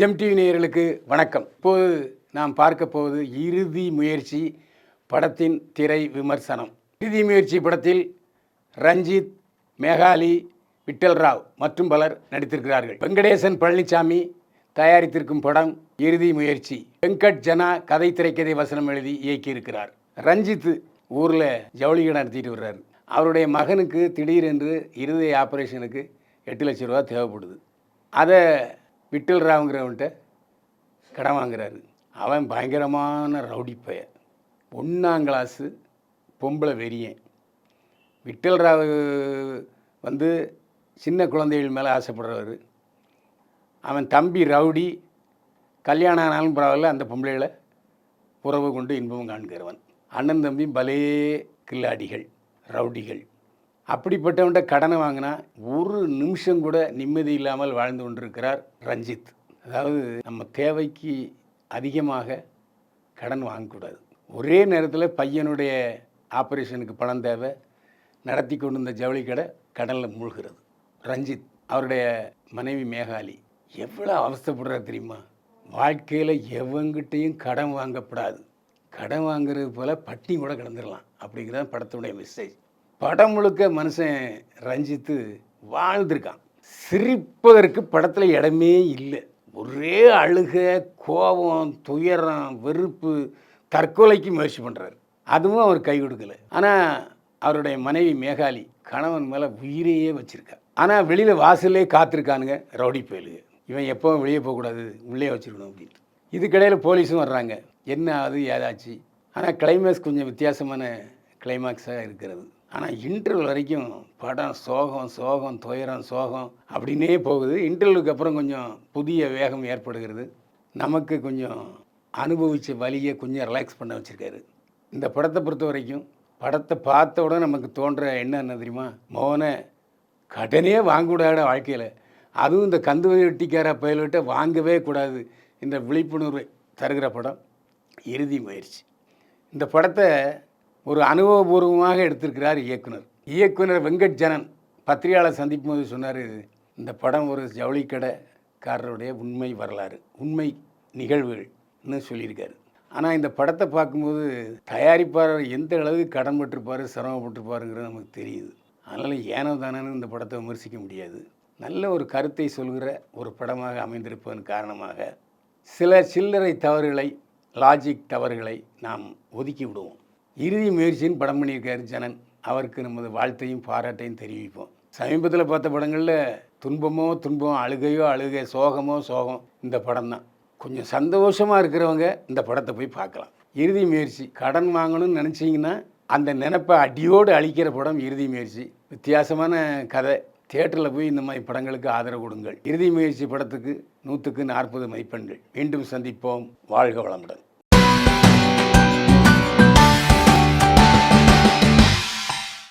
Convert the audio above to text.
GeM TV நேயர்களுக்கு வணக்கம். இப்போது நாம் பார்க்க போவது இறுதி முயற்சி படத்தின் திரை விமர்சனம். இறுதி முயற்சி படத்தில் ரஞ்சித், மேகாலி, விட்டல் ராவ் மற்றும் பலர் நடித்திருக்கிறார்கள். வெங்கடேசன் பழனிசாமி தயாரித்திருக்கும் படம் இறுதி முயற்சி. வெங்கட் ஜனா கதை, திரைக்கதை, வசனம் எழுதி இயக்கியிருக்கிறார். ரஞ்சித் ஊரில் ஜவுளி கடை நடத்திட்டு வர்றாரு. அவருடைய மகனுக்கு திடீரென்று இருதய ஆப்ரேஷனுக்கு 8 லட்சம் ரூபா தேவைப்படுது. அதை விட்டல் ராவுங்கிறவன்ட்ட கடன் வாங்குறாரு. அவன் பயங்கரமான ரவுடி பைய, 1ஆம் கிளாஸு பொம்பளை வெறியன். விட்டல் ராவ் சின்ன குழந்தைகள் மேலே ஆசைப்படுறவர். அவன் தம்பி ரவுடி, கல்யாணம் ஆனாலும் பரவாயில்ல, அந்த பொம்பளைகளை உறவு கொண்டு இன்பம் காண்கிறவன். அண்ணன் தம்பி பலே கில்லாடிகள், ரவுடிகள். அப்படிப்பட்டவன்ட்ட கடனை வாங்கினா ஒரு நிமிஷம் கூட நிம்மதி இல்லாமல் வாழ்ந்து கொண்டிருக்கிறார் ரஞ்சித். அதாவது நம்ம தேவைக்கு அதிகமாக கடன் வாங்கக்கூடாது. ஒரே நேரத்தில் பையனுடைய ஆப்ரேஷனுக்கு பணம் தேவை, நடத்தி கொண்டு இருந்த ஜவுளி கடை கடனில் மூழ்கிறது. ரஞ்சித் அவருடைய மனைவி மேகாலி எவ்வளோ அவஸ்தைப்படுறாரு தெரியுமா? வாழ்க்கையில் எவங்கிட்டையும் கடன் வாங்கப்படாது, கடன் வாங்குறது போல் பட்டி கூட கிடந்துடலாம் அப்படிங்கிறது படத்துடைய மெசேஜ். படம் முழுக்க மனுஷன் ரஞ்சித்து வாழ்ந்திருக்கான். சிரிப்பதற்கு படத்தில் இடமே இல்லை. ஒரே அழுக, கோபம், துயரம், வெறுப்பு, தற்கொலைக்கு முயற்சி பண்ணுறாரு. அதுவும் அவர் கை கொடுக்கல. ஆனால் அவருடைய மனைவி மேகாலி கணவன் மேலே உயிரையே வச்சுருக்கா. ஆனால் வெளியில் வாசல்லே காத்திருக்கானுங்க ரவுடி பயலுங்க. இவன் எப்போவும் வெளியே போகக்கூடாது, உள்ளே வச்சுருக்கணும் அப்படின்ட்டு. இதுக்கிடையில் போலீஸும் வர்றாங்க. என்ன ஆகுது ஏதாச்சு. ஆனால் கிளைமேக்ஸ் கொஞ்சம் வித்தியாசமான கிளைமேக்ஸாக இருக்கிறது. ஆனால் இன்டர்வல் வரைக்கும் படம் சோகம் சோகம், துயரம் சோகம் அப்படின்னே போகுது. இன்டர்வலுக்கு அப்புறம் கொஞ்சம் புதிய வேகம் ஏற்படுகிறது. நமக்கு கொஞ்சம் அனுபவித்த வலியை கொஞ்சம் ரிலாக்ஸ் பண்ண வச்சுருக்காரு. இந்த படத்தை பொறுத்த வரைக்கும் படத்தை பார்த்த உடனே நமக்கு தோன்ற என்ன தெரியுமா? மோனை கடனே வாங்கக்கூடாத வாழ்க்கையில், அதுவும் இந்த கந்து வெட்டிக்கார பயல்கிட்ட வாங்கவே கூடாது என்ற விழிப்புணர்வை தருகிற படம் இறுதி முயற்சி. இந்த படத்தை ஒரு அனுபவபூர்வமாக எடுத்திருக்கிறார் இயக்குனர் வெங்கட் ஜனன். பத்திரிகையாளர் சந்திக்கும் போது சொன்னார், இந்த படம் ஒரு ஜவுளி கடைக்காரருடைய உண்மை வரலாறு, உண்மை நிகழ்வுகள்னு சொல்லியிருக்காரு. ஆனால் இந்த படத்தை பார்க்கும்போது தயாரிப்பாளர் எந்த அளவுக்கு கடன் பட்டிருப்பார், சிரமப்பட்டிருப்பாருங்கிறது நமக்கு தெரியுது. அதனால் ஏனோ தானேன்னு இந்த படத்தை விமர்சிக்க முடியாது. நல்ல ஒரு கருத்தை சொல்கிற ஒரு படமாக அமைந்திருப்பதன் காரணமாக சில சில்லறை தவறுகளை, லாஜிக் தவறுகளை நாம் ஒதுக்கி விடுவோம். இறுதி முயற்சின்னு படம் பண்ணியிருக்காரு ஜனன். அவருக்கு நமது வாழ்த்தையும் பாராட்டையும் தெரிவிப்போம். சமீபத்தில் பார்த்த படங்களில் துன்பமோ துன்பம், அழுகையோ அழுகை, சோகமோ சோகம். இந்த படம் தான். கொஞ்சம் சந்தோஷமாக இருக்கிறவங்க இந்த படத்தை போய் பார்க்கலாம். இறுதி முயற்சி. கடன் வாங்கணும்னு நினச்சிங்கன்னா அந்த நினைப்பை அடியோடு அழிக்கிற படம் இறுதி முயற்சி. வித்தியாசமான கதை. தியேட்டரில் போய் இந்த மாதிரி படங்களுக்கு ஆதரவு கொடுங்கள். இறுதி முயற்சி படத்துக்கு 100க்கு 40 மதிப்பெண்கள். மீண்டும் சந்திப்போம். வாழ்க வளமுடன்.